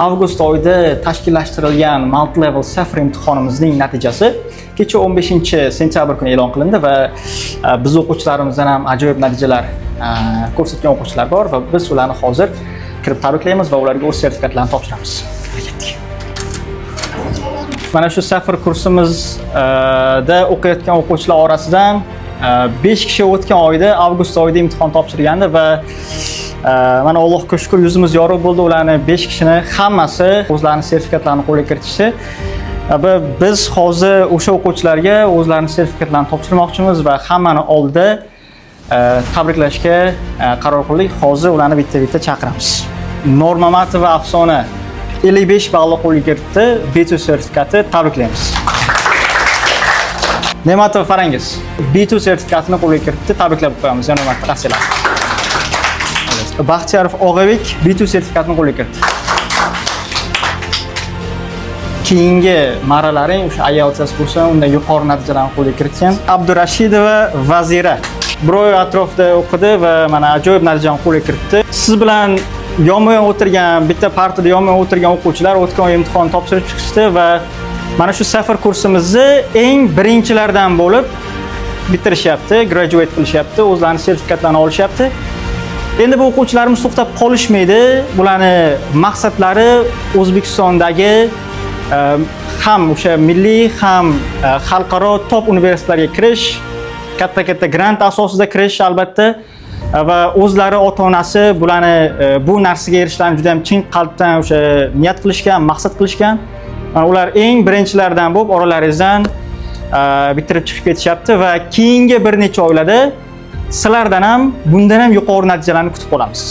Avgust oyida tashkillashtirilgan multi-level Safar imtihonimizning natijasi kecha 15-sentyabr kuni e'lon qilindi va biz o'quvchilarimizdan ham ajoyib natijalar ko'rsatgan o'quvchilar bor va biz ularni hozir kirib tabriklaymiz va ularga o'z sertifikatlarini topshiramiz. Mana shu Safar kursimizda o'qiyotgan o'quvchilar orasidan 5 kishi o'tgan oyda avgust oyida imtihon topshirgandi va mana Allohga shukr yuzimiz yorug' bo'ldi. Ularning 5 kishini hammasi o'zlarining sertifikatlarini qo'lga kiritishdi. Biz hozir o'sha o'quvchilarga o'zlarining sertifikatlarini topshirmoqchimiz va hammani oldida tabriklashga qaror qildik. Hozir ularni bitta-bitta chaqiramiz. Normamatova Afsona 55 ballni qo'lga kiritdi. B2 sertifikati, tabriklaymiz. Ne'matov Farangiz B2 sertifikatini qo'lga kiritdi. Tabriklab qo'yamiz. Yana marta tavsiyalar. Baxtiyarov Og'abek B2 sertifikatini qo'lga kiritdi. Keyingi marralaring o'sha IELTS bo'lsa, unda yuqori natijalarni qo'lga kiritgan. Abdurashidova Vazira bir oy atrofida o'qidi va mana ajoyib natijani qo'lga kiritdi. Siz bilan yonma-yon o'tirgan, bitta partada yonma-yon o'tirgan o'quvchilar o'tgan oy imtihon topshirib chiqishdi va mana shu Safar kursimizni eng birinchilardan bo'lib bitirishyapti, graduate qilishyapti, o'zlarining sertifikatlarini olishyapti. Endi bu o'quvchilarimiz to'xtab qolishmaydi. Bularning maqsadlari O'zbekistondagi ham o'sha milliy, ham xalqaro top universitetlarga kirish, katta grant asosida kirish albatta va o'zlari ota-onasi bularni bu narsaga erishishlarni juda ham chin qalbdan o'sha niyat qilishgan, maqsad qilishgan. Ular eng birinchilardan bo'lib oralaringizdan bitirib chiqib ketishyapti va keyingi bir necha oylarda sizlardan ham bundan ham yuqori natijalarni kutib qolamiz.